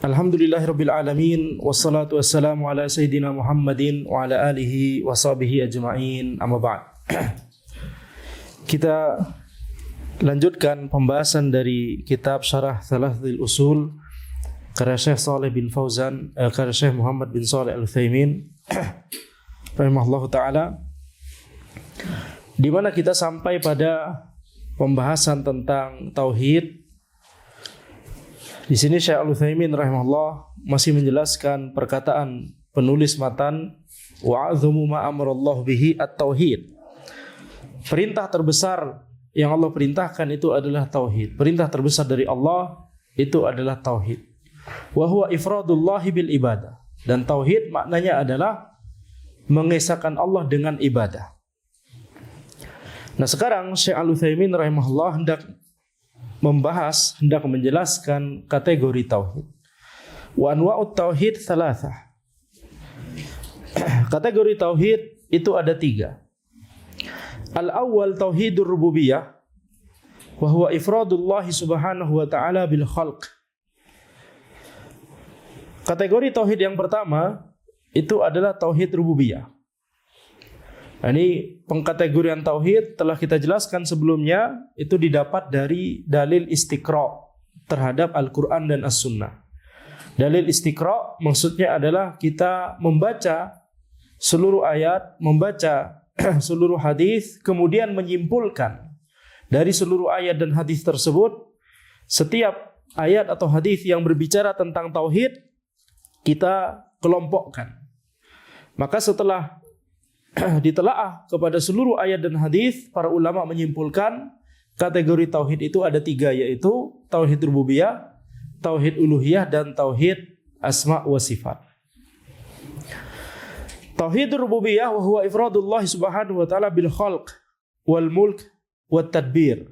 Alhamdulillahirabbil alamin wassalatu wassalamu ala sayyidina Muhammadin wa ala alihi wa sahbihi ajma'in. Amma ba'd. Kita lanjutkan pembahasan dari kitab Syarah Thalathatul Usul karya Syekh Shalih bin Fauzan, karya Syekh Muhammad bin Shalih Al-Utsaimin rahimahullahu taala, di mana kita sampai pada pembahasan tentang tauhid. Di sini Syekh Al-Utsaimin rahimahullah masih menjelaskan perkataan penulis matan wa azumu ma amarallahu bihi at-tauhid. Perintah terbesar yang Allah perintahkan itu adalah tauhid. Perintah terbesar dari Allah itu adalah tauhid. Wa huwa ifradullahi bil ibadah. Dan tauhid maknanya adalah mengesahkan Allah dengan ibadah. Nah, sekarang Syekh Al-Utsaimin rahimahullah hendak menjelaskan kategori tauhid. Wa anwa'ut tauhid thalathah. Kategori tauhid itu ada 3. Al-awwal tauhidur rububiyah wa huwa ifradullah subhanahu wa ta'ala bil khalq. Kategori tauhid yang pertama itu adalah tauhid rububiyah. Nah, ini pengkategorian tauhid telah kita jelaskan sebelumnya, itu didapat dari dalil istiqra terhadap Al-Quran dan As-Sunnah. Dalil istiqra maksudnya adalah kita membaca seluruh ayat, membaca seluruh hadis, kemudian menyimpulkan dari seluruh ayat dan hadis tersebut, setiap ayat atau hadis yang berbicara tentang tauhid kita kelompokkan. Maka setelah ditelaah kepada seluruh ayat dan hadis, para ulama menyimpulkan kategori tauhid itu ada 3, yaitu tauhid rububiyah, tauhid uluhiyah, dan tauhid asma wa sifat. Tauhid rububiyah wa huwa ifradullah subhanahu wa ta'ala bil khalq wal mulk wat tadbir.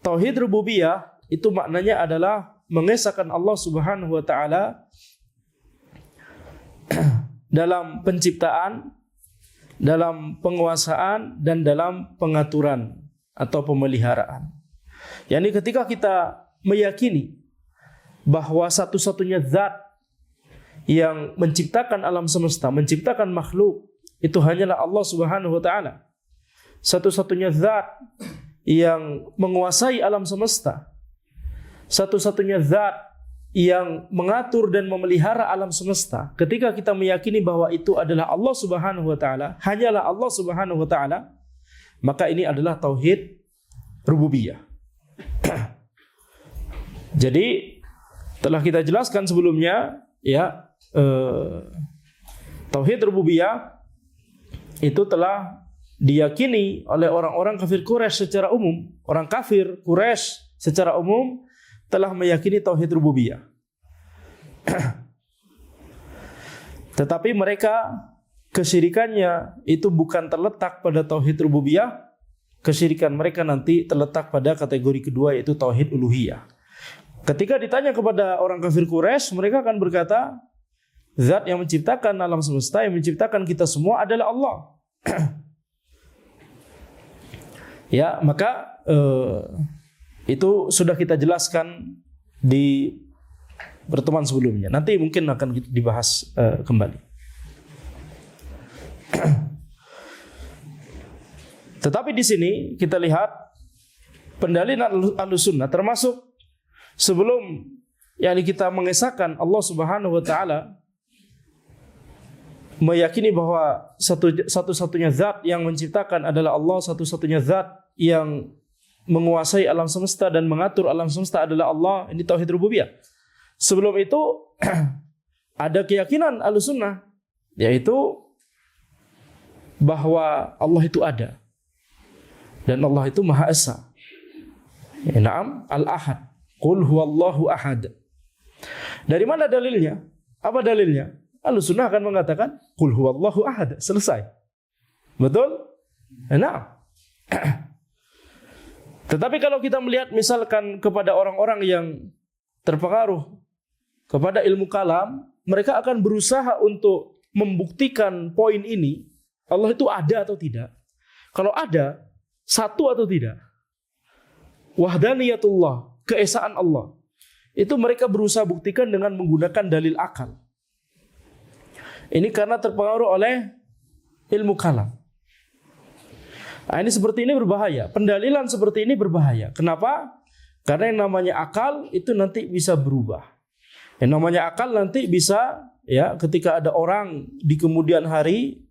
Tauhid rububiyah itu maknanya adalah mengesahkan Allah subhanahu wa ta'ala dalam penciptaan, dalam penguasaan, dan dalam pengaturan atau pemeliharaan. Yani ketika kita meyakini bahwa satu-satunya zat yang menciptakan alam semesta, menciptakan makhluk, itu hanyalah Allah Subhanahu wa taala. Satu-satunya zat yang menguasai alam semesta, satu-satunya zat yang mengatur dan memelihara alam semesta. Ketika kita meyakini bahwa itu adalah Allah Subhanahu wa taala, hanyalah Allah Subhanahu wa taala, maka ini adalah tauhid rububiyah. Jadi telah kita jelaskan sebelumnya, ya, tauhid rububiyah itu telah diyakini oleh orang-orang kafir Quraisy secara umum. Orang kafir Quraisy secara umum telah meyakini tauhid rububiyah. Tetapi mereka kesyirikannya itu bukan terletak pada tauhid rububiyah. Kesyirikan mereka nanti terletak pada kategori kedua, yaitu tauhid uluhiyah. Ketika ditanya kepada orang kafir Quraisy, mereka akan berkata, zat yang menciptakan alam semesta, yang menciptakan kita semua adalah Allah. Ya, maka itu sudah kita jelaskan di pertemuan sebelumnya. Nanti mungkin akan dibahas kembali. Tetapi di sini kita lihat pendalilan Ahlussunnah, termasuk sebelum kita mengesahkan Allah Subhanahu wa taala, meyakini bahwa satu-satunya zat yang menciptakan adalah Allah, satu-satunya zat yang menguasai alam semesta dan mengatur alam semesta adalah Allah. Ini tauhid rububiyah. Sebelum itu ada keyakinan Ahlussunnah, yaitu bahwa Allah itu ada dan Allah itu Maha Esa. Ya, na'am, al-ahad. Qul huwallahu ahad. Dari mana dalilnya? Apa dalilnya? Ahlussunnah akan mengatakan qul huwallahu ahad. Selesai. Betul? Na'am. Tetapi kalau kita melihat misalkan kepada orang-orang yang terpengaruh kepada ilmu kalam, mereka akan berusaha untuk membuktikan poin ini, Allah itu ada atau tidak. Kalau ada, satu atau tidak. Wahdaniyatullah, keesaan Allah. itu mereka berusaha buktikan dengan menggunakan dalil akal. Ini karena terpengaruh oleh ilmu kalam. Nah, ini seperti ini berbahaya. Pendalilan seperti ini berbahaya. Kenapa? Karena yang namanya akal itu nanti bisa berubah. Yang namanya akal nanti bisa, ya, ketika ada orang di kemudian hari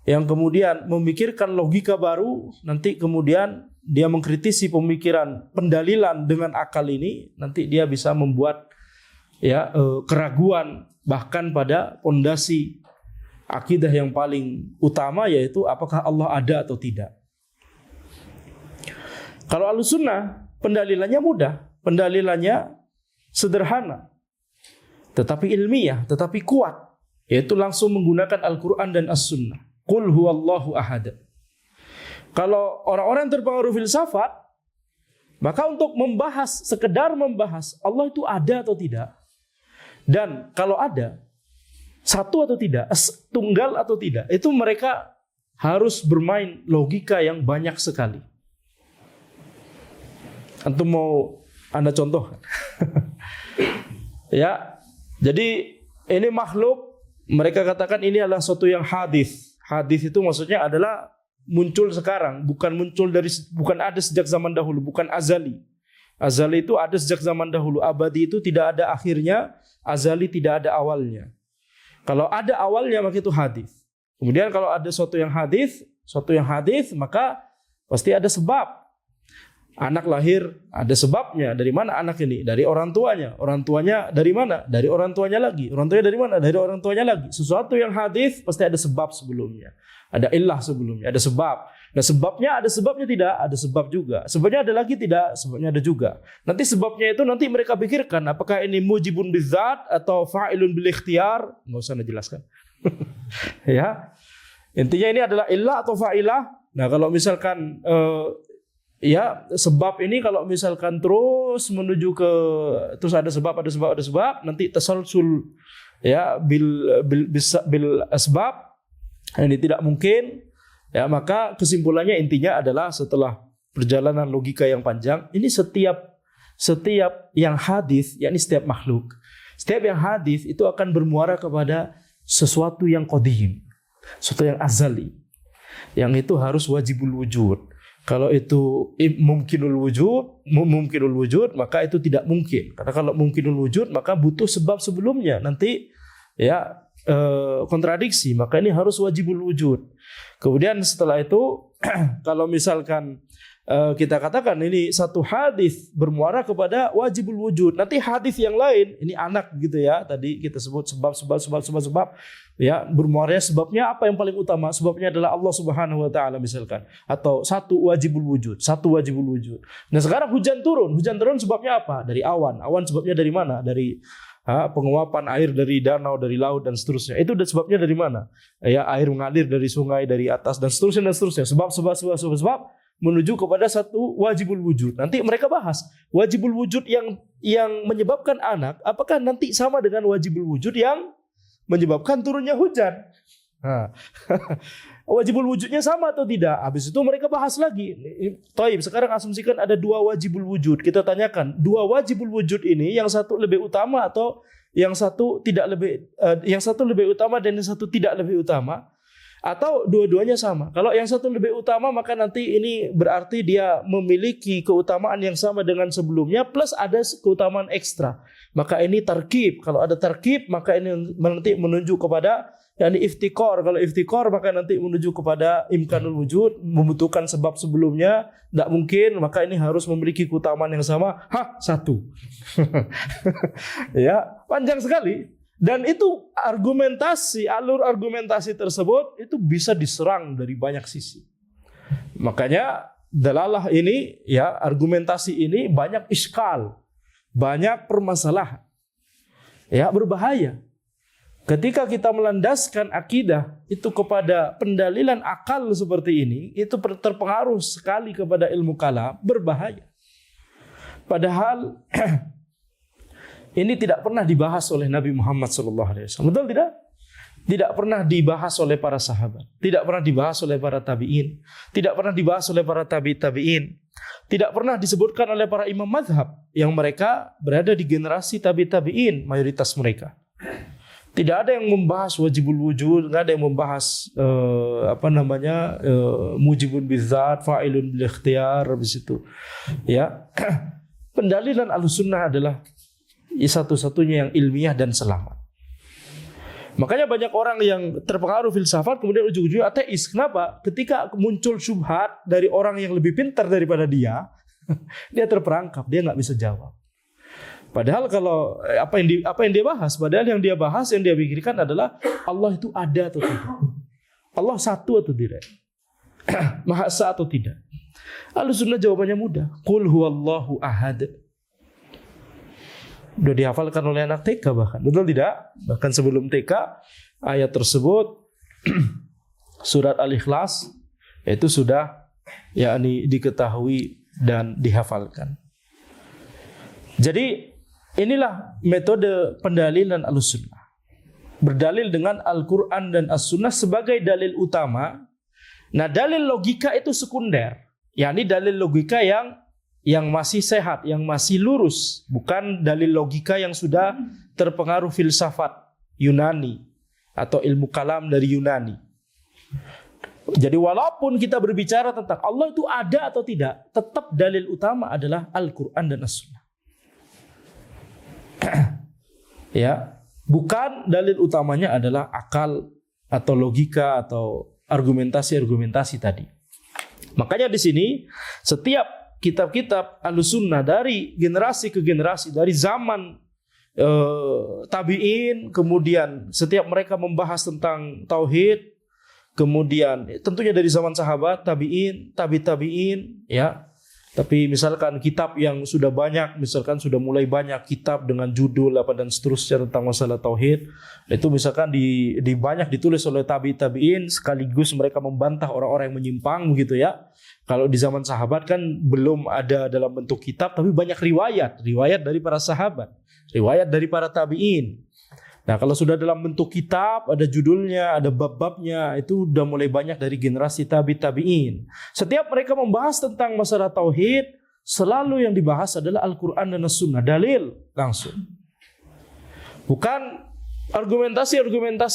yang kemudian memikirkan logika baru, nanti kemudian dia mengkritisi pemikiran pendalilan dengan akal ini, nanti dia bisa membuat, ya, keraguan bahkan pada pondasi akidah yang paling utama, yaitu apakah Allah ada atau tidak. Kalau Ahlussunnah pendalilannya mudah, pendalilannya sederhana, tetapi ilmiah, tetapi kuat, yaitu langsung menggunakan Al-Quran dan As-Sunnah. Qul huwallahu ahad. Kalau orang-orang yang terpengaruh filsafat, maka untuk membahas, sekedar membahas Allah itu ada atau tidak, dan kalau ada, satu atau tidak, tunggal atau tidak, itu mereka harus bermain logika yang banyak sekali. Antum mau Anda contoh? Ya, jadi ini makhluk, mereka katakan ini adalah suatu yang hadis. Hadis itu maksudnya adalah muncul sekarang, bukan ada sejak zaman dahulu, bukan azali. Azali itu ada sejak zaman dahulu, abadi itu tidak ada akhirnya, azali tidak ada awalnya. Kalau ada awalnya maka itu hadis. Kemudian kalau ada suatu yang hadis, maka pasti ada sebab. Anak lahir ada sebabnya. Dari mana anak ini? Dari orang tuanya. Orang tuanya dari mana? Dari orang tuanya lagi. Orang tuanya dari mana? Dari orang tuanya lagi. Sesuatu yang hadis pasti ada sebab sebelumnya. Ada illah sebelumnya, ada sebab. Nah, sebabnya ada sebabnya tidak, ada sebab juga. Sebabnya ada lagi tidak, sebabnya ada juga. Nanti sebabnya itu nanti mereka pikirkan apakah ini mujibun bidzat atau fa'ilun bil ikhtiyar, enggak usah dijelaskan. Ya. Intinya ini adalah illah atau fa'ilah. Nah, kalau misalkan ya, sebab ini kalau misalkan terus menuju ke, terus ada sebab, nanti tasalsul, ya, bil asbab, ini tidak mungkin, ya, maka kesimpulannya intinya adalah setelah perjalanan logika yang panjang, ini setiap yang hadis, yakni setiap makhluk, setiap yang hadis itu akan bermuara kepada sesuatu yang qadim, sesuatu yang azali, yang itu harus wajibul wujud. Kalau itu mungkinul wujud, maka itu tidak mungkin. Karena kalau mungkinul wujud, maka butuh sebab sebelumnya. Nanti, ya, kontradiksi. Maka ini harus wajibul wujud. Kemudian setelah itu, kalau misalkan kita katakan ini satu hadis bermuara kepada wajibul wujud. Nanti hadis yang lain, ini anak gitu ya. Tadi kita sebut sebab. Ya, bermuaranya sebabnya apa yang paling utama? Sebabnya adalah Allah Subhanahu wa taala misalkan. Atau satu wajibul wujud. Nah, sekarang hujan turun sebabnya apa? Dari awan. Awan sebabnya dari mana? Dari penguapan air dari danau, dari laut dan seterusnya. Itu sebabnya dari mana? Ya, air mengalir dari sungai, dari atas dan seterusnya. Sebab menuju kepada satu wajibul wujud. Nanti mereka bahas wajibul wujud yang menyebabkan anak, apakah nanti sama dengan wajibul wujud yang menyebabkan turunnya hujan? Nah, wajibul wujudnya sama atau tidak? Habis itu mereka bahas lagi. Taib, sekarang asumsikan ada dua wajibul wujud. Kita tanyakan, dua wajibul wujud ini yang satu lebih utama atau yang satu tidak lebih, yang satu lebih utama dan yang satu tidak lebih utama? Atau dua-duanya sama? Kalau yang satu lebih utama, maka nanti ini berarti dia memiliki keutamaan yang sama dengan sebelumnya plus ada keutamaan ekstra. Maka ini tarkib. Kalau ada tarkib, maka ini nanti menuju kepada yakni iftikor. Kalau iftikor, maka nanti menuju kepada imkanul wujud, membutuhkan sebab sebelumnya, tidak mungkin, maka ini harus memiliki keutamaan yang sama. Satu. Ya, panjang sekali. Dan itu alur argumentasi tersebut itu bisa diserang dari banyak sisi. Makanya dalalah ini, ya, argumentasi ini banyak iskal, banyak permasalahan, ya, berbahaya. Ketika kita melandaskan akidah itu kepada pendalilan akal seperti ini, itu terpengaruh sekali kepada ilmu kalam, berbahaya. Padahal ini tidak pernah dibahas oleh Nabi Muhammad SAW. Betul tidak? Tidak pernah dibahas oleh para sahabat. Tidak pernah dibahas oleh para tabi'in. Tidak pernah dibahas oleh para tabi'in. Tidak pernah disebutkan oleh para imam mazhab yang mereka berada di generasi tabi'in mayoritas mereka. Tidak ada yang membahas wajibul wujud, nggak ada yang membahas mujibun bidzat, fa'ilun bil ikhtiyar habis itu. Ya. Pendalilan Ahlussunnah adalah satu-satunya yang ilmiah dan selamat. Makanya banyak orang yang terpengaruh filsafat kemudian ujung-ujungnya ateis. Kenapa? Ketika muncul syubhat dari orang yang lebih pintar daripada dia, dia terperangkap, dia nggak bisa jawab. Padahal kalau apa yang dia bahas, padahal yang dia bahas, yang dia pikirkan adalah Allah itu ada atau tidak, Allah satu atau tidak, Maha Esa atau tidak. Ahlussunnah jawabannya mudah, Qul huwallahu ahad. Sudah dihafalkan oleh anak TK bahkan, betul tidak? Bahkan sebelum TK ayat tersebut surat Al-Ikhlas itu sudah diketahui dan dihafalkan. Jadi inilah metode pendalilan Ahlussunnah. Berdalil dengan Al-Quran dan As-Sunnah sebagai dalil utama. Nah, dalil logika itu sekunder. Yakni dalil logika yang masih sehat, yang masih lurus, bukan dalil logika yang sudah terpengaruh filsafat Yunani atau ilmu kalam dari Yunani. Jadi walaupun kita berbicara tentang Allah itu ada atau tidak, tetap dalil utama adalah Al-Quran dan As-Sunnah. Ya, bukan dalil utamanya adalah akal atau logika atau argumentasi tadi. Makanya di sini setiap kitab-kitab Ahlussunnah dari generasi ke generasi, dari zaman tabi'in, kemudian setiap mereka membahas tentang tauhid, kemudian tentunya dari zaman sahabat, tabi'in, tabi'in, ya. Tapi misalkan kitab yang sudah banyak, misalkan sudah mulai banyak kitab dengan judul dan seterusnya tentang masalah tauhid, itu misalkan di banyak ditulis oleh tabi'in, sekaligus mereka membantah orang-orang yang menyimpang begitu ya. Kalau di zaman sahabat kan belum ada dalam bentuk kitab, tapi banyak riwayat dari para sahabat, riwayat dari para tabi'in. Nah, kalau sudah dalam bentuk kitab, ada judulnya, ada bab-babnya, itu udah mulai banyak dari generasi tabi'in. Setiap mereka membahas tentang masalah tauhid, selalu yang dibahas adalah Al-Quran dan As-Sunnah, dalil langsung. Bukan argumentasi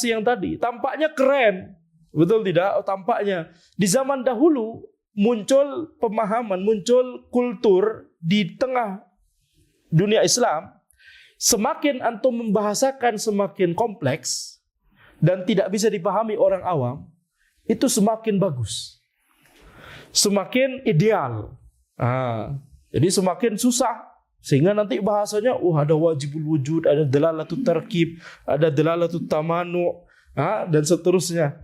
yang tadi, tampaknya keren, betul tidak? Tampaknya di zaman dahulu muncul pemahaman, muncul kultur di tengah dunia Islam. Semakin antum membahasakan semakin kompleks dan tidak bisa dipahami orang awam, itu semakin bagus, semakin ideal. Jadi semakin susah, sehingga nanti bahasanya ada wajibul wujud, ada dalalatut tarkib, ada dalalatut tamanu, dan seterusnya.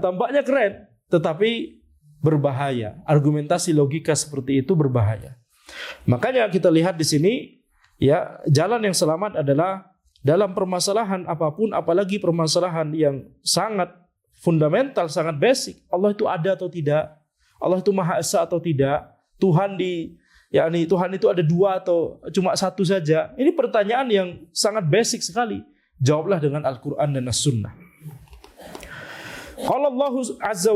Tampaknya keren, tetapi berbahaya. Argumentasi logika seperti itu berbahaya. Makanya kita lihat di sini, ya, jalan yang selamat adalah dalam permasalahan apapun, apalagi permasalahan yang sangat fundamental, sangat basic. Allah itu ada atau tidak? Allah itu Maha Esa atau tidak? Tuhan itu ada dua atau cuma satu saja? Ini pertanyaan yang sangat basic sekali. Jawablah dengan Al-Quran dan As-Sunnah. Qala Allah Azza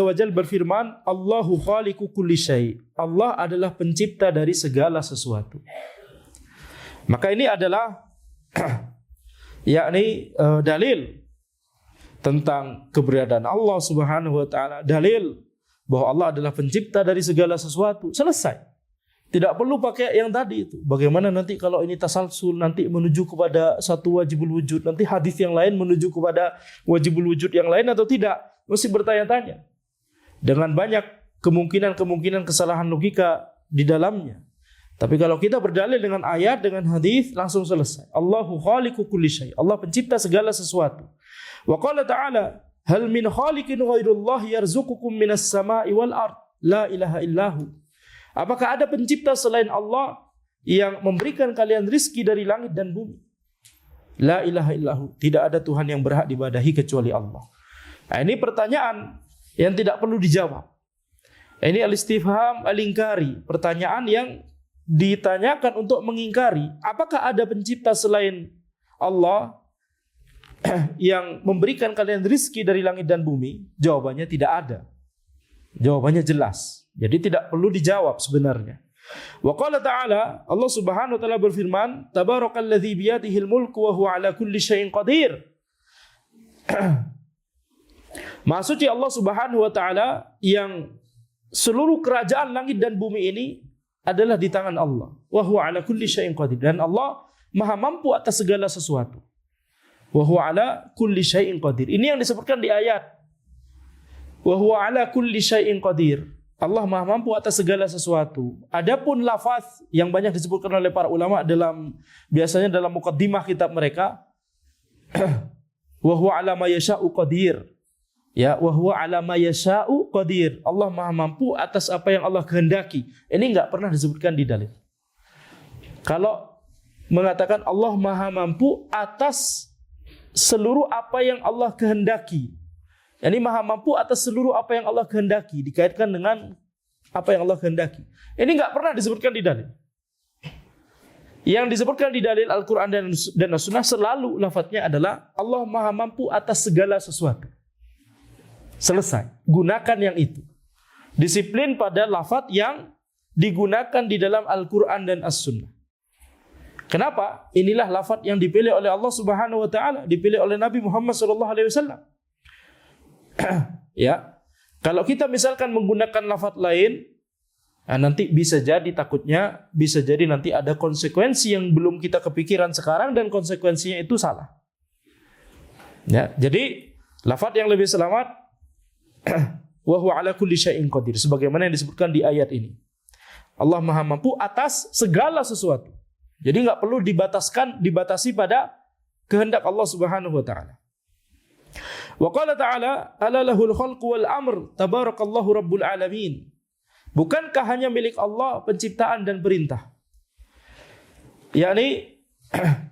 wa Jal berfirman, Allahu khaliqu kulli syai'. Allah adalah pencipta dari segala sesuatu. Maka ini adalah dalil tentang keberadaan Allah Subhanahu wa taala, dalil bahwa Allah adalah pencipta dari segala sesuatu. Selesai. Tidak perlu pakai yang tadi itu. Bagaimana nanti kalau ini tasalsul, nanti menuju kepada satu wajibul wujud, nanti hadis yang lain menuju kepada wajibul wujud yang lain atau tidak? Mesti bertanya-tanya. Dengan banyak kemungkinan kesalahan logika di dalamnya. Tapi kalau kita berdalil dengan ayat, dengan hadis, langsung selesai. Allahu khaliqu kulli syai'. Allah pencipta segala sesuatu. Wa qala ta'ala, hal min khaliqin ghairullah yarzuqukum minas sama'i wal ard. La ilaha illahu. Apakah ada pencipta selain Allah yang memberikan kalian rizki dari langit dan bumi? La ilaha illahu. Tidak ada Tuhan yang berhak diibadahi kecuali Allah. Nah, ini pertanyaan yang tidak perlu dijawab. Ini al-istifham al-inkari. Pertanyaan yang ditanyakan untuk mengingkari, apakah ada pencipta selain Allah yang memberikan kalian rizki dari langit dan bumi? Jawabannya tidak ada. Jawabannya jelas. Jadi tidak perlu dijawab sebenarnya. Wa qala ta'ala, Allah Subhanahu wa taala berfirman, Tabarakalladzi biyadihil mulku wa huwa ala kulli syai'in qadir. Maha suci Allah Subhanahu wa taala yang seluruh kerajaan langit dan bumi ini adalah di tangan Allah. Wa huwa ala kulli syai'in qadir. Dan Allah Maha mampu atas segala sesuatu. Wa huwa ala kulli syai'in qadir. Ini yang disebutkan di ayat. Wa huwa ala kulli syai'in qadir. Allah Maha mampu atas segala sesuatu. Adapun lafaz yang banyak disebutkan oleh para ulama biasanya dalam muqaddimah kitab mereka, wa huwa ala ma yasha'u qadir. Ya, wa huwa ala ma yasha'u qadir. Allah Maha mampu atas apa yang Allah kehendaki. Ini enggak pernah disebutkan di dalil. Kalau mengatakan Allah Maha mampu atas seluruh apa yang Allah kehendaki, ini Maha mampu atas seluruh apa yang Allah kehendaki, dikaitkan dengan apa yang Allah kehendaki. Ini enggak pernah disebutkan di dalil. Yang disebutkan di dalil Al-Quran dan As-Sunnah selalu lafadznya adalah Allah Maha mampu atas segala sesuatu. Selesai. Gunakan yang itu. Disiplin pada lafadz yang digunakan di dalam Al-Quran dan As-Sunnah. Kenapa? Inilah lafadz yang dipilih oleh Allah Subhanahu wa taala, dipilih oleh Nabi Muhammad SAW. Ya, kalau kita misalkan menggunakan lafadz lain, nanti bisa jadi nanti ada konsekuensi yang belum kita kepikiran sekarang dan konsekuensinya itu salah. Ya, jadi lafadz yang lebih selamat wa huwa ala kulli syai'in qadir, sebagaimana yang disebutkan di ayat ini. Allah Maha mampu atas segala sesuatu. Jadi enggak perlu dibatasi pada kehendak Allah Subhanahu wa taala. Wa qala ta'ala, ala lahul khalqu wal amr, tabarakallahu rabbul alamin. Bukankah hanya milik Allah penciptaan dan perintah? Yakni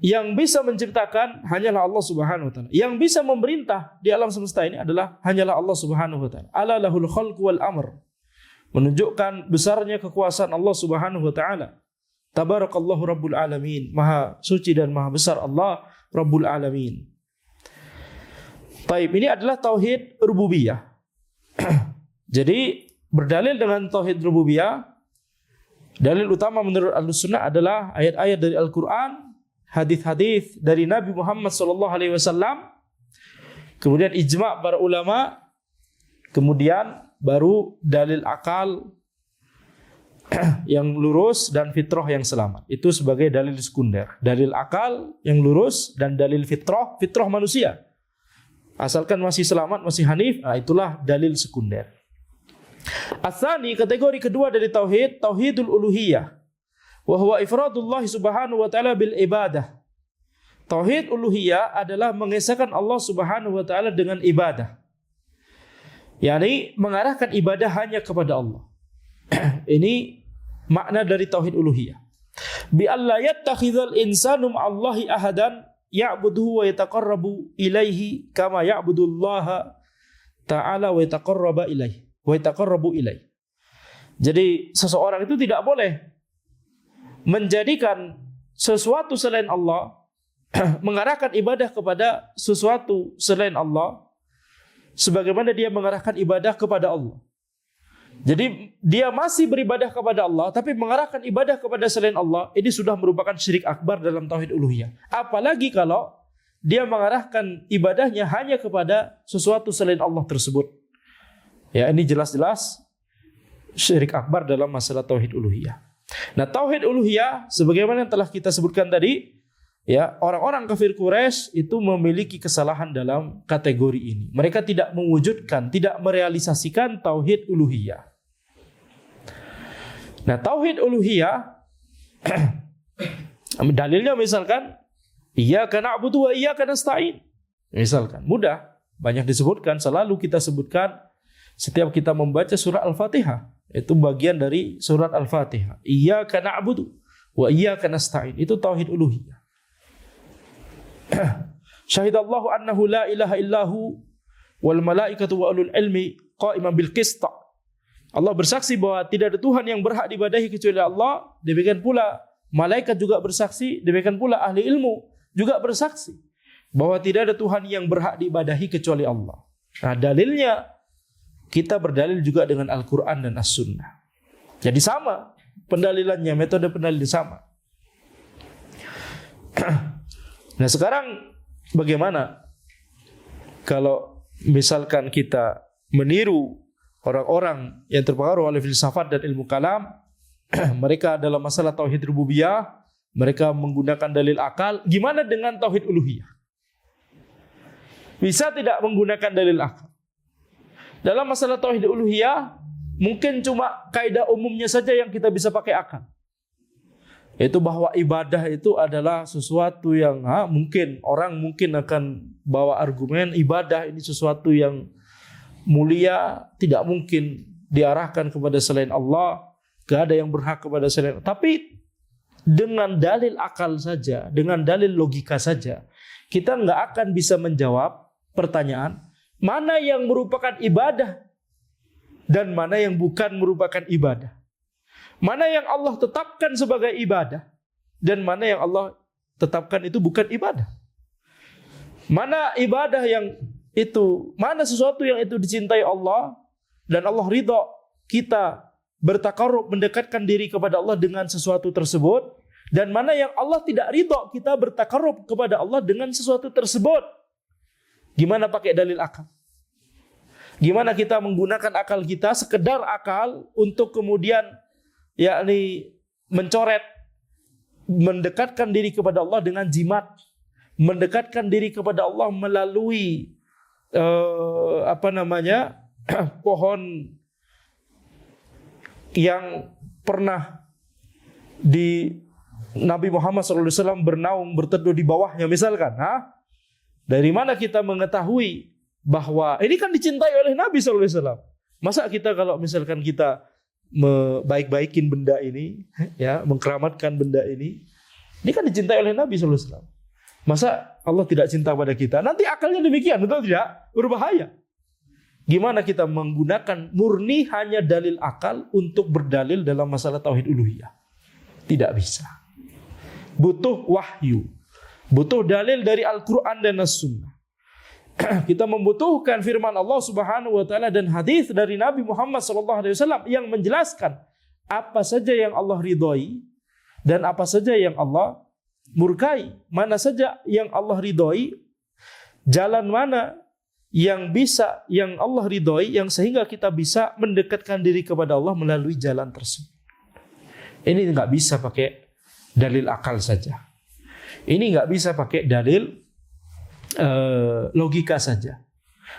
yang bisa menciptakan hanyalah Allah Subhanahu wa taala. Yang bisa memerintah di alam semesta ini adalah hanyalah Allah Subhanahu wa taala. Ala lahul khalqu wal amr. Menunjukkan besarnya kekuasaan Allah Subhanahu wa taala. Tabarakallahu rabbul alamin. Maha suci dan maha besar Allah Rabbul alamin. Taib, ini adalah tauhid rububiyah. Jadi berdalil dengan tauhid rububiyah, dalil utama menurut Ahlus-Sunnah adalah ayat-ayat dari Al-Quran, hadis-hadis dari Nabi Muhammad SAW, kemudian ijma' para ulama, kemudian baru dalil akal yang lurus dan fitrah yang selamat. Itu sebagai dalil sekunder. Dalil akal yang lurus dan dalil fitrah manusia. Asalkan masih selamat, masih hanif, itulah dalil sekunder. Asani, kategori kedua dari tauhid, tauhidul uluhiyah. Wa huwa ifradullah subhanahu wa ta'ala bil ibadah. Tauhid uluhiyah adalah mengesahkan Allah Subhanahu wa taala dengan ibadah. yakni mengarahkan ibadah hanya kepada Allah. Ini makna dari tauhid uluhiyah. Bi alla yattakhidhal insanu ma'allahi ahadan ya'buduhu wa yataqarrabu ilaihi kama ya'budullaha ta'ala wa yataqarraba ilaihi. Jadi seseorang itu tidak boleh menjadikan sesuatu selain Allah, mengarahkan ibadah kepada sesuatu selain Allah sebagaimana dia mengarahkan ibadah kepada Allah. Jadi dia masih beribadah kepada Allah tapi mengarahkan ibadah kepada selain Allah, ini sudah merupakan syirik akbar dalam tauhid uluhiyah. Apalagi kalau dia mengarahkan ibadahnya hanya kepada sesuatu selain Allah tersebut. Ya, ini jelas-jelas syirik akbar dalam masalah tauhid uluhiyah. Nah, tauhid uluhiyah sebagaimana yang telah kita sebutkan tadi, ya, orang-orang kafir Quraisy itu memiliki kesalahan dalam kategori ini. Mereka tidak mewujudkan, tidak merealisasikan tauhid uluhiyah. Nah, tauhid uluhiyah dalilnya misalkan iyyaka na'budu wa iyyaka nasta'in. Misalkan mudah, banyak disebutkan, selalu kita sebutkan setiap kita membaca surah Al-Fatihah. Itu bagian dari surat Al-Fatihah. Iyyaka na'budu wa iyyaka nasta'in. Itu tauhid uluhiyah. Syahidallahu annahu la ilaha illahu wal malaikatu wa ulul ilmi qa'iman bil qist. Allah bersaksi bahwa tidak ada Tuhan yang berhak diibadahi kecuali Allah. Demikian pula malaikat juga bersaksi, demikian pula ahli ilmu juga bersaksi bahwa tidak ada Tuhan yang berhak diibadahi kecuali Allah. Nah, dalilnya kita berdalil juga dengan Al-Quran dan As-Sunnah. Jadi sama pendalilannya, metode pendalilan sama. Nah sekarang bagaimana kalau misalkan kita meniru orang-orang yang terpengaruh oleh filsafat dan ilmu kalam, mereka dalam masalah tauhid rububiyah, mereka menggunakan dalil akal. Gimana dengan tauhid uluhiyah? Bisa tidak menggunakan dalil akal? Dalam masalah tauhid uluhiyah, mungkin cuma kaidah umumnya saja yang kita bisa pakai akal. Yaitu bahwa ibadah itu adalah sesuatu yang mungkin orang akan bawa argumen ibadah ini sesuatu yang mulia, tidak mungkin diarahkan kepada selain Allah, gak ada yang berhak kepada selain Allah. Tapi dengan dalil akal saja, dengan dalil logika saja, kita nggak akan bisa menjawab pertanyaan mana yang merupakan ibadah dan mana yang bukan merupakan ibadah. Mana yang Allah tetapkan sebagai ibadah dan mana yang Allah tetapkan itu bukan ibadah. Mana ibadah yang itu, mana sesuatu yang itu dicintai Allah dan Allah ridha kita bertakarrub mendekatkan diri kepada Allah dengan sesuatu tersebut, dan mana yang Allah tidak ridha kita bertakarrub kepada Allah dengan sesuatu tersebut. Gimana pakai dalil akal? Gimana kita menggunakan akal kita, sekedar akal untuk kemudian yakni mencoret, mendekatkan diri kepada Allah dengan jimat, mendekatkan diri kepada Allah melalui pohon yang pernah di Nabi Muhammad SAW bernaung berteduh di bawahnya misalkan. Dari mana kita mengetahui bahwa ini kan dicintai oleh Nabi SAW? Masa kita kalau misalkan kita baik-baikin benda ini, ya, mengkeramatkan benda ini kan dicintai oleh Nabi SAW. Masa Allah tidak cinta pada kita? Nanti akalnya demikian, betul tidak? Berbahaya. Gimana kita menggunakan murni hanya dalil akal untuk berdalil dalam masalah tauhid uluhiyah? Tidak bisa. Butuh wahyu, butuh dalil dari Al-Quran dan As-Sunnah. Kita membutuhkan firman Allah Subhanahu wa taala dan hadis dari Nabi Muhammad SAW yang menjelaskan apa saja yang Allah ridhoi dan apa saja yang Allah murkai, mana saja yang Allah ridhoi, jalan mana yang Allah ridhoi, yang sehingga kita bisa mendekatkan diri kepada Allah melalui jalan tersebut. Ini nggak bisa pakai dalil akal saja. Ini nggak bisa pakai dalil logika saja.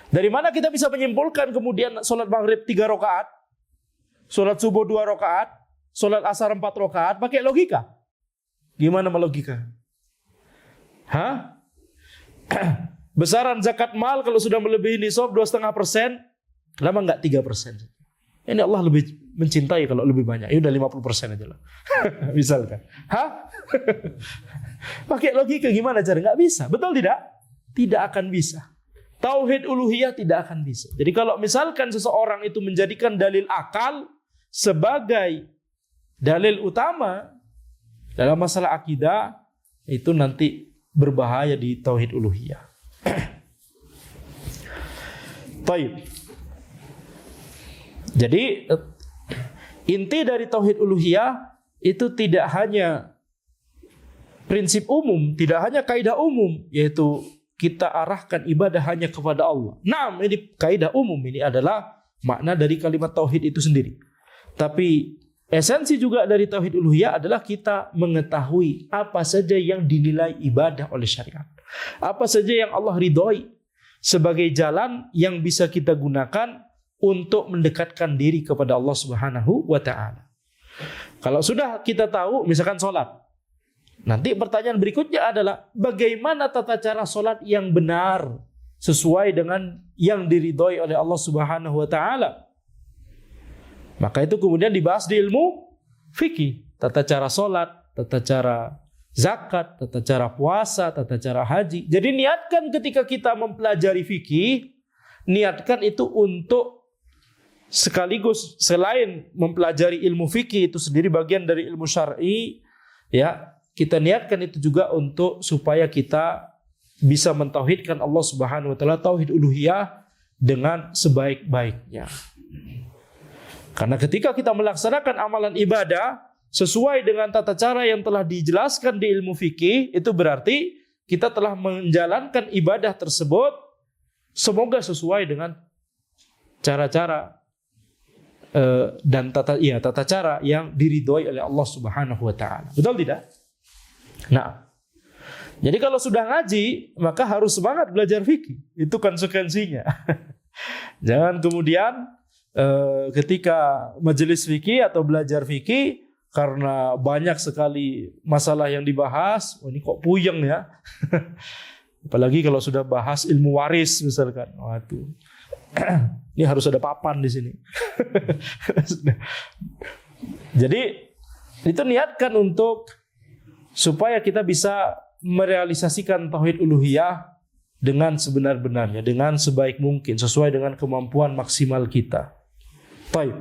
Dari mana kita bisa menyimpulkan kemudian sholat maghrib 3 rakaat, sholat subuh 2 rakaat, sholat asar 4 rakaat pakai logika? Gimana melogika? Besaran zakat mal kalau sudah melebihi nisab 2,5%, lama nggak 3%? Ini Allah lebih mencintai kalau lebih banyak. Ya udah 50% aja lah. Misalkan. Pakai logika gimana cara? Nggak bisa. Betul tidak? Tidak akan bisa. Tauhid uluhiyah tidak akan bisa. Jadi kalau misalkan seseorang itu menjadikan dalil akal sebagai dalil utama dalam masalah akidah, itu nanti berbahaya di tauhid uluhiyah. Baik. Jadi inti dari tauhid uluhiyah itu tidak hanya prinsip umum, tidak hanya kaidah umum, yaitu kita arahkan ibadah hanya kepada Allah. Nah, ini kaidah umum, ini adalah makna dari kalimat tauhid itu sendiri. Tapi esensi juga dari tauhid uluhiyah adalah kita mengetahui apa saja yang dinilai ibadah oleh syariat. Apa saja yang Allah ridhoi sebagai jalan yang bisa kita gunakan untuk mendekatkan diri kepada Allah Subhanahu wa taala. Kalau sudah kita tahu misalkan sholat, nanti pertanyaan berikutnya adalah bagaimana tata cara sholat yang benar sesuai dengan yang diridhoi oleh Allah Subhanahu wa taala. Maka itu kemudian dibahas di ilmu fikih, tata cara sholat, tata cara zakat, tata cara puasa, tata cara haji. Jadi niatkan ketika kita mempelajari fikih, niatkan itu untuk sekaligus selain mempelajari ilmu fikih itu sendiri bagian dari ilmu syar'i, ya, kita niatkan itu juga untuk supaya kita bisa mentauhidkan Allah Subhanahu wa taala, tauhid uluhiyah dengan sebaik-baiknya. Karena ketika kita melaksanakan amalan ibadah sesuai dengan tata cara yang telah dijelaskan di ilmu fikih, itu berarti kita telah menjalankan ibadah tersebut semoga sesuai dengan cara-cara dan tata cara yang diridhoi oleh Allah Subhanahu wa taala. Betul tidak? Nah, jadi kalau sudah ngaji, maka harus semangat belajar fikih. Itu konsekuensinya. Jangan kemudian ketika majelis fikih atau belajar fikih, karena banyak sekali masalah yang dibahas, ini kok puyeng ya. Apalagi kalau sudah bahas ilmu waris misalkan. Waduh. Ini harus ada papan di sini. Jadi itu niatkan untuk supaya kita bisa merealisasikan tauhid uluhiyah dengan sebenar-benarnya, dengan sebaik mungkin, sesuai dengan kemampuan maksimal kita. Baik.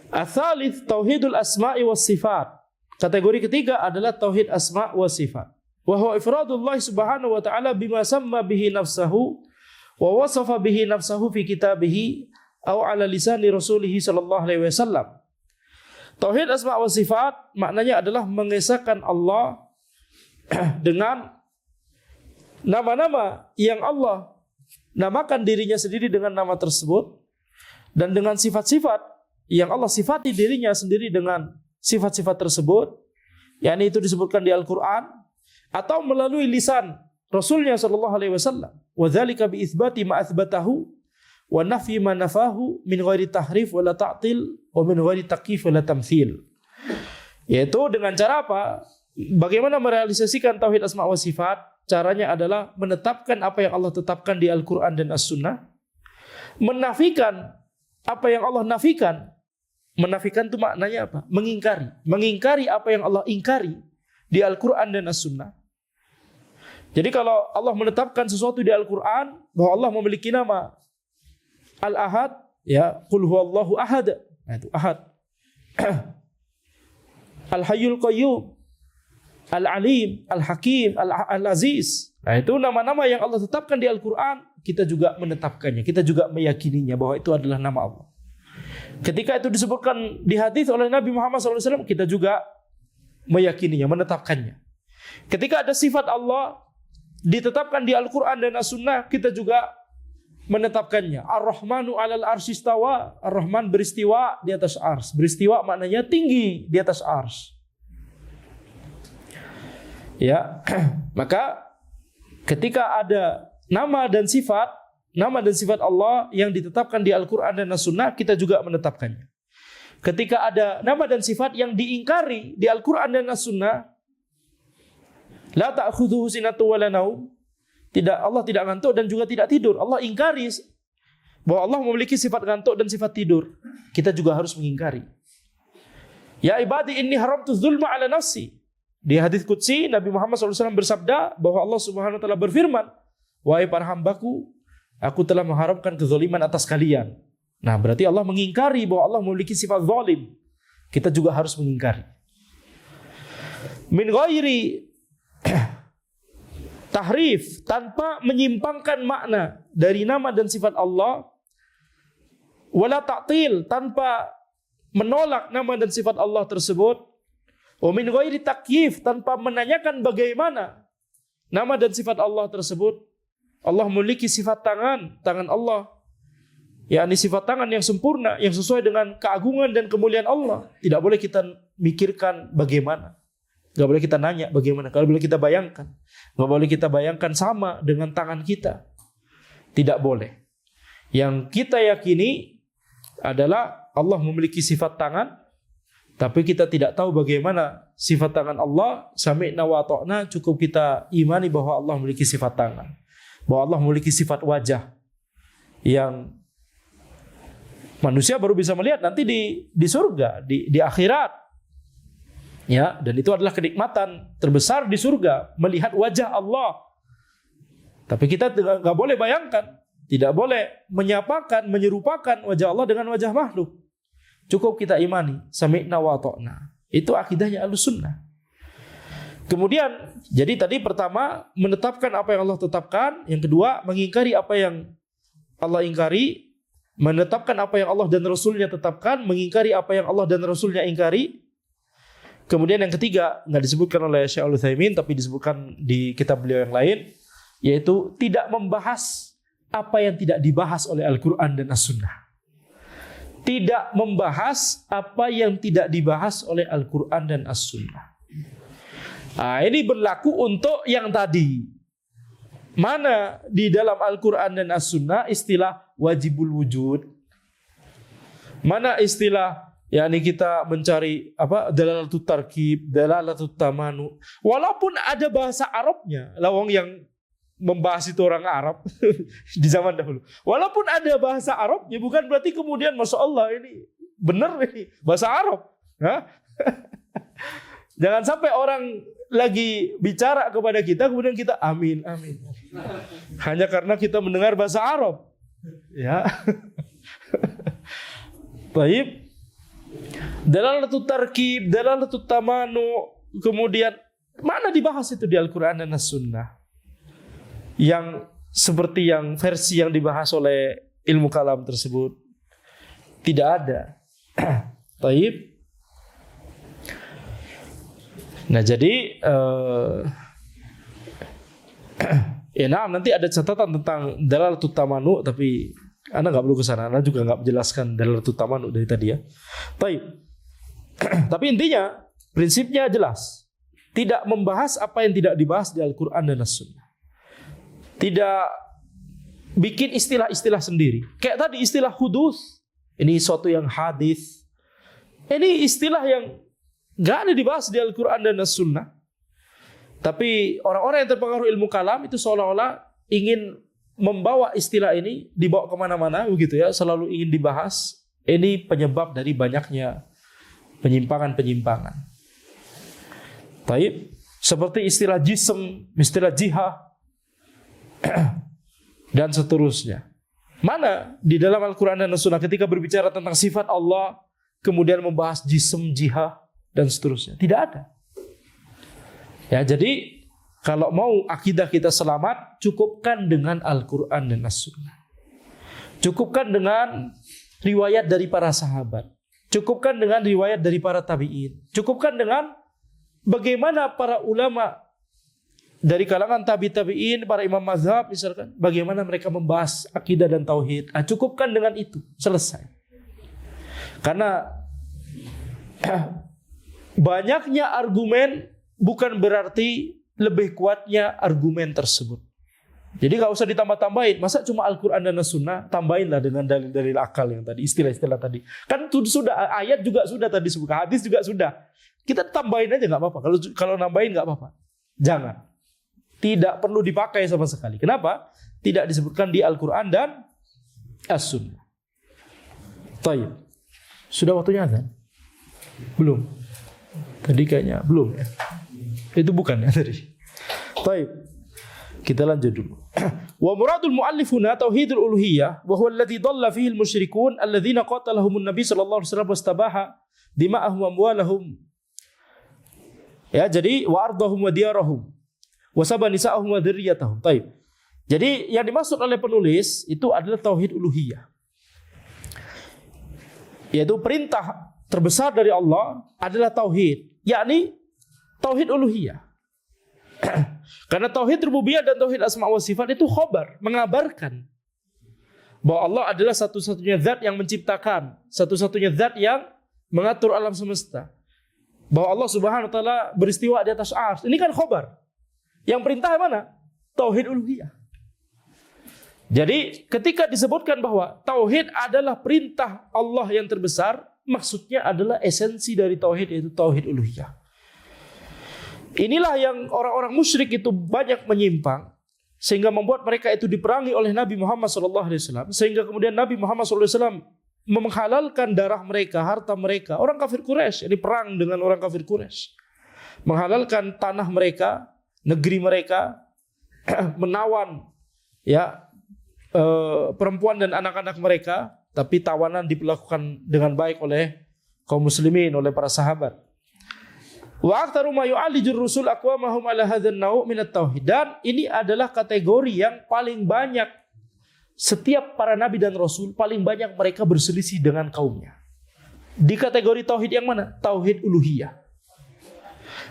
Ats-tsalits tauhidul asma'i was sifat. Kategori ketiga adalah tauhid asma' wa sifat. Wa huwa ifradullah subhanahu wa ta'ala bima samma bihi nafsahu wa wasafa bihi nafsahu fi kitabihi aw ala lisani rasulih sallallahu alaihi wasallam. Tauhid asma' wa sifat maknanya adalah mengesahkan Allah dengan nama-nama yang Allah namakan dirinya sendiri dengan nama tersebut, dan dengan sifat-sifat yang Allah sifati dirinya sendiri dengan sifat-sifat tersebut, yakni itu disebutkan di Al-Quran atau melalui lisan Rasulnya sallallahu alaihi wasallam. Wa dzalika bi itsbati ma atsbatahu wa nafyi ma nafahu min ghairi tahrif wala ta'til wa min ghairi takyif wala tamtsil. Yaitu dengan cara apa? Bagaimana merealisasikan tauhid asma wa sifat? Caranya adalah menetapkan apa yang Allah tetapkan di Al-Quran dan As-Sunnah, menafikan apa yang Allah nafikan. Menafikan itu maknanya apa? Mengingkari. Mengingkari apa yang Allah ingkari di Al-Quran dan As-Sunnah. Jadi kalau Allah menetapkan sesuatu di Al-Quran bahwa Allah memiliki nama Al-Ahad, ya, Qul huwallahu ahad. Nah, itu ahad. Al-Hayyul Qayyum, Al-Alim, Al-Hakim, Al-Aziz. Nah, itu nama-nama yang Allah tetapkan di Al-Quran, kita juga menetapkannya, kita juga meyakininya bahwa itu adalah nama Allah. Ketika itu disebutkan di hadis oleh Nabi Muhammad SAW, kita juga meyakininya, menetapkannya. Ketika ada sifat Allah ditetapkan di Al-Quran dan As-Sunnah, kita juga menetapkannya. Ar-Rahmanu 'alal arsy istawa. Ar-Rahman beristiwa di atas ars. Beristiwa maknanya tinggi di atas ars. Ya, maka ketika ada nama dan sifat Allah yang ditetapkan di Al-Quran dan As-Sunnah, kita juga menetapkannya. Ketika ada nama dan sifat yang diingkari di Al-Quran dan As-Sunnah, la ta'khudhuhu sinatun wa la naum, Allah tidak ngantuk dan juga tidak tidur. Allah ingkari bahwa Allah memiliki sifat ngantuk dan sifat tidur. Kita juga harus mengingkari. Ya ibadi inni haramtu dzulma ala nafsi. Di hadis qudsi Nabi Muhammad SAW bersabda bahwa Allah Subhanahu wa taala berfirman, wahai para hambaku, aku telah mengharamkan kezaliman atas kalian. Nah, berarti Allah mengingkari bahwa Allah memiliki sifat zalim. Kita juga harus mengingkari. Min ghairi tahrif, tanpa menyimpangkan makna dari nama dan sifat Allah, wala ta'til, tanpa menolak nama dan sifat Allah tersebut, wa min ghairi takyif, tanpa menanyakan bagaimana nama dan sifat Allah tersebut. Allah memiliki sifat tangan Allah, yakni sifat tangan yang sempurna, yang sesuai dengan keagungan dan kemuliaan Allah. Tidak boleh kita mikirkan bagaimana, gak boleh kita nanya bagaimana, gak boleh kita bayangkan, gak boleh kita bayangkan sama dengan tangan kita. Tidak boleh. Yang kita yakini adalah Allah memiliki sifat tangan, tapi kita tidak tahu bagaimana sifat tangan Allah. Sami'na wa ata'na, cukup kita imani bahwa Allah memiliki sifat tangan, bahwa Allah memiliki sifat wajah yang manusia baru bisa melihat nanti di surga, di akhirat. Ya, dan itu adalah kenikmatan terbesar di surga, melihat wajah Allah. Tapi kita tidak boleh bayangkan, tidak boleh menyerupakan wajah Allah dengan wajah makhluk. Cukup kita imani, sami'na wa ata'na. Itu akidahnya Ahlussunnah. Kemudian, jadi tadi pertama menetapkan apa yang Allah tetapkan, yang kedua mengingkari apa yang Allah ingkari, menetapkan apa yang Allah dan Rasulnya tetapkan, mengingkari apa yang Allah dan Rasulnya ingkari. Kemudian yang ketiga, nggak disebutkan oleh Syekh Al-Utsaimin, tapi disebutkan di kitab beliau yang lain, yaitu tidak membahas apa yang tidak dibahas oleh Al-Quran dan As-Sunnah. Tidak membahas apa yang tidak dibahas oleh Al-Quran dan As-Sunnah. Nah, ini berlaku untuk yang tadi. Mana di dalam Al-Quran dan As-Sunnah istilah wajibul wujud? Mana istilah yakni kita mencari dalalatut tarkib, dalalatut tamanu. Walaupun ada bahasa Arabnya, lawang yang membahas itu orang Arab di zaman dahulu. Walaupun ada bahasa Arabnya, bukan berarti kemudian Masya Allah ini benar ini bahasa Arab. Jangan sampai orang lagi bicara kepada kita, kemudian kita amin, amin. Hanya karena kita mendengar bahasa Arab. Ya. Baik. Dalalatut tarkib, dalalatut tamanu, kemudian mana dibahas itu di Al-Quran dan As-Sunnah? Yang seperti yang versi yang dibahas oleh ilmu kalam tersebut tidak ada. Taib. Nah jadi nanti ada catatan tentang dalalatut tamanu, tapi Anda nggak perlu kesana. Anda juga nggak menjelaskan dalalatut tamanu dari tadi ya. Taib. Tapi intinya prinsipnya jelas, tidak membahas apa yang tidak dibahas di Al-Quran dan As-Sunnah. Tidak bikin istilah-istilah sendiri. Kayak tadi istilah hudus, ini suatu yang hadis. Ini istilah yang gak ada dibahas di Al-Quran dan As-Sunnah. Tapi orang-orang yang terpengaruh ilmu kalam itu seolah-olah ingin membawa istilah ini, dibawa kemana-mana begitu ya, selalu ingin dibahas. Ini penyebab dari banyaknya penyimpangan-penyimpangan. Taib, seperti istilah jism, istilah jihad, dan seterusnya. Mana di dalam Al-Quran dan As-Sunnah ketika berbicara tentang sifat Allah, kemudian membahas jism, jihad, dan seterusnya? Tidak ada. Ya, jadi kalau mau akidah kita selamat, cukupkan dengan Al-Quran dan As-Sunnah. Cukupkan dengan riwayat dari para sahabat. Cukupkan dengan riwayat dari para tabi'in. Cukupkan dengan bagaimana para ulama dari kalangan tabi'in, para imam mazhab misalkan, bagaimana mereka membahas akidah dan tauhid. Cukupkan dengan itu, selesai. Karena banyaknya argumen bukan berarti lebih kuatnya argumen tersebut. Jadi gak usah ditambah-tambahin. Masa cuma Al-Quran dan As-Sunnah, tambahinlah dengan dalil-dalil akal yang tadi, istilah-istilah tadi. Kan sudah, ayat juga sudah tadi sebut, hadis juga sudah. Kita tambahin aja gak apa-apa. Kalau nambahin gak apa-apa. Jangan. Tidak perlu dipakai sama sekali. Kenapa? Tidak disebutkan di Al-Quran dan As-Sunnah. Tayyib. Sudah waktunya azan? Belum. Tadi kayaknya belum ya. Itu bukan ya tadi. Tayyib. Kita lanjut dulu. Wa muradul muallif huna tauhidul uluhiyah wa huwa alladhi dhalla fihi al-musyrikun alladhina qatalahumun nabi sallallahu alaihi wasallam wastabaha dima'ahum wa amwalahum. Ya, jadi wa ardahum wa diyarahum wa sabanisa'ahum wa dzurriyyatahum. Baik. Jadi yang dimaksud oleh penulis itu adalah tauhid uluhiyah. Yaitu perintah terbesar dari Allah adalah tauhid, yakni tauhid uluhiyah. Karena tauhid rububiyah dan tauhid asma wa sifat itu khabar, mengabarkan bahwa Allah adalah satu-satunya zat yang menciptakan, satu-satunya zat yang mengatur alam semesta. Bahwa Allah Subhanahu wa taala beristiwa di atas arsy. Ini kan khabar. Yang perintah mana? Tauhid uluhiyah. Jadi ketika disebutkan bahwa tauhid adalah perintah Allah yang terbesar, maksudnya adalah esensi dari tauhid, yaitu tauhid uluhiyah. Inilah yang orang-orang musyrik itu banyak menyimpang, sehingga membuat mereka itu diperangi oleh Nabi Muhammad SAW, sehingga kemudian Nabi Muhammad SAW menghalalkan darah mereka, harta mereka. Orang kafir Quraisy, ini perang dengan orang kafir Quraisy, menghalalkan tanah mereka, negeri mereka, menawan ya perempuan dan anak-anak mereka, tapi tawanan diperlakukan dengan baik oleh kaum muslimin, oleh para sahabat. Wa aktsaru ma yu'alijur rusul aqwamahum ala hadzal nau' min at-tauhid. Dan ini adalah kategori yang paling banyak setiap para nabi dan rasul paling banyak mereka berselisih dengan kaumnya. Di kategori tauhid yang mana? Tauhid uluhiyah.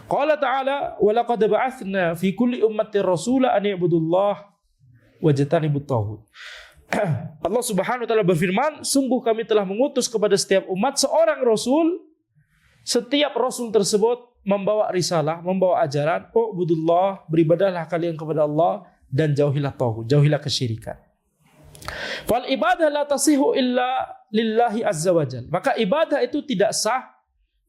Qala ta'ala wa laqad ba'atsna fi kulli ummatin rasula an i'budullah wajtanibut taghut. Allah Subhanahu wa taala berfirman, sungguh kami telah mengutus kepada setiap umat seorang rasul. Setiap rasul tersebut membawa risalah, membawa ajaran, ubudullah, beribadahlah kalian kepada Allah dan jauhilah taghut, jauhilah kesyirikan. Fal ibadah la tasihu illa lillahi azza wajal. Maka ibadah itu tidak sah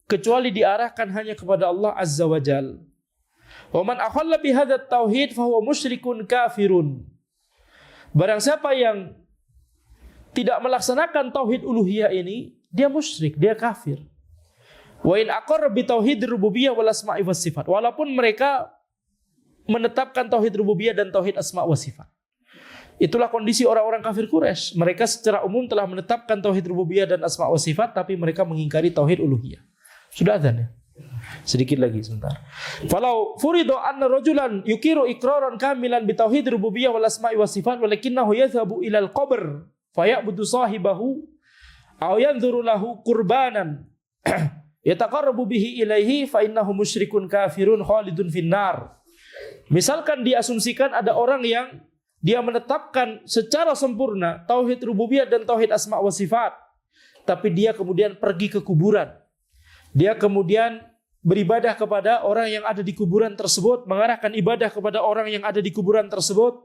kecuali diarahkan hanya kepada Allah azza wajal. Wa man akhalla bi hadzal tauhid fa huwa musyrikun kafirun. Barang siapa yang tidak melaksanakan tauhid uluhiyah ini, dia musyrik, dia kafir. Wa in aqarra bi tauhid rububiyah wal asma'i was sifat. Walaupun mereka menetapkan tauhid rububiyah dan tauhid asma' was sifat. Itulah kondisi orang-orang kafir Quraisy. Mereka secara umum telah menetapkan tauhid rububiyah dan asma' was sifat, tapi mereka mengingkari tauhid uluhiyah. Sudah adzan ya? Sedikit lagi sebentar. Falau furidu anna rajulan yukiru iqraran kamilan bi tauhid rububiyah wal asma'i was sifat walakinahu yadhhabu ila al-qabr faya'budu sahibahu aw yanzuru lahu qurbanan yataqarrabu bihi ilaihi fa innahu musyrikun kafirun khalidun finnar. Misalkan diasumsikan ada orang yang dia menetapkan secara sempurna tauhid rububiyah dan tauhid asma' wa sifat, tapi dia kemudian pergi ke kuburan. Dia kemudian beribadah kepada orang yang ada di kuburan tersebut, mengarahkan ibadah kepada orang yang ada di kuburan tersebut.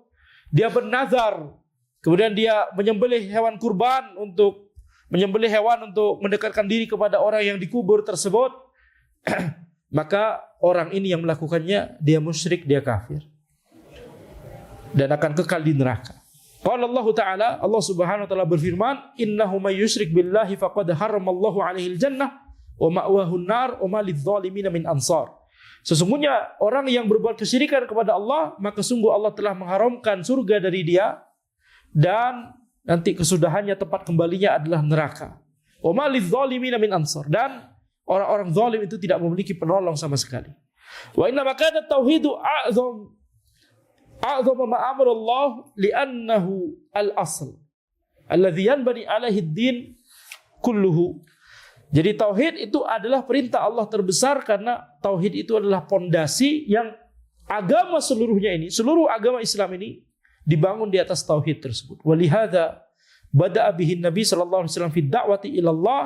Dia bernazar, kemudian dia menyembelih hewan kurban untuk mendekatkan diri kepada orang yang dikubur tersebut. Maka orang ini yang melakukannya, dia musyrik, dia kafir, dan akan kekal di neraka. Qala Allah Ta'ala, Allah Subhanahu wa taala berfirman, innahu may yusyrik billahi faqad harramallahu alaihi al-jannah wa ma'wahu an-nar wa ma lidh-dhalimin min ansar. Sesungguhnya orang yang berbuat kesyirikan kepada Allah, maka sungguh Allah telah mengharamkan surga dari dia, dan nanti kesudahannya, tempat kembalinya adalah neraka. Wa ma lidh-dhalimin min ansar, dan orang-orang zalim itu tidak memiliki penolong sama sekali. Wa inna makana tauhidu a'zam ma amara Allah li'annahu al-asl alladhi yanbani alaihi ad-din kulluhu. Jadi tauhid itu adalah perintah Allah terbesar, karena tauhid itu adalah pondasi yang agama seluruhnya ini, seluruh agama Islam ini dibangun di atas tauhid tersebut. Walihada bada'a bihin Nabi sallallahu alaihi wasallam fi da'wati ila Allah.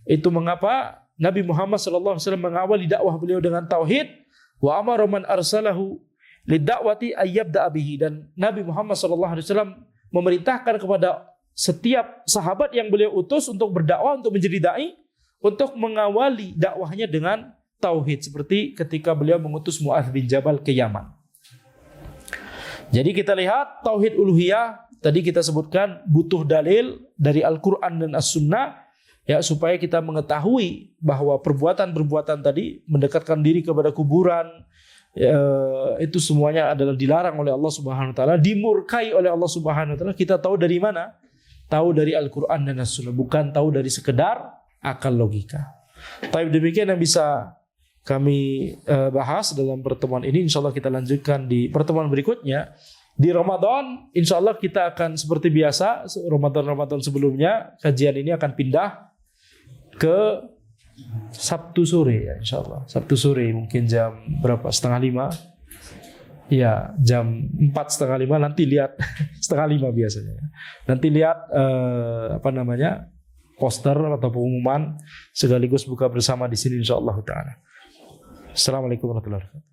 Itu mengapa Nabi Muhammad sallallahu alaihi wasallam mengawali dakwah beliau dengan tauhid. Wa amara man arsalahu lidda'wati ayyabda'a bihi, dan Nabi Muhammad sallallahu alaihi wasallam memerintahkan kepada setiap sahabat yang beliau utus untuk berdakwah, untuk menjadi dai, untuk mengawali dakwahnya dengan tauhid, seperti ketika beliau mengutus Mu'adz bin Jabal ke Yaman. Jadi kita lihat tauhid uluhiyah tadi kita sebutkan butuh dalil dari Al-Qur'an dan As-Sunnah, ya, supaya kita mengetahui bahwa perbuatan-perbuatan tadi mendekatkan diri kepada kuburan, itu semuanya adalah dilarang oleh Allah Subhanahu wa taala, dimurkai oleh Allah Subhanahu wa taala. Kita tahu dari mana? Tahu dari Al-Qur'an dan As-Sunnah, bukan tahu dari sekedar akal logika. Tapi demikian yang bisa kami bahas dalam pertemuan ini. InsyaAllah kita lanjutkan di pertemuan berikutnya. Di Ramadan, InsyaAllah kita akan seperti biasa, Ramadan sebelumnya, kajian ini akan pindah ke Sabtu sore, ya, InsyaAllah Sabtu sore, mungkin jam berapa, 4:30. Ya, jam 4:30. Nanti lihat 4:30 biasanya. Nanti lihat poster atau pengumuman, sekaligus buka bersama di sini insyaallah taala. Assalamualaikum warahmatullahi wabarakatuh.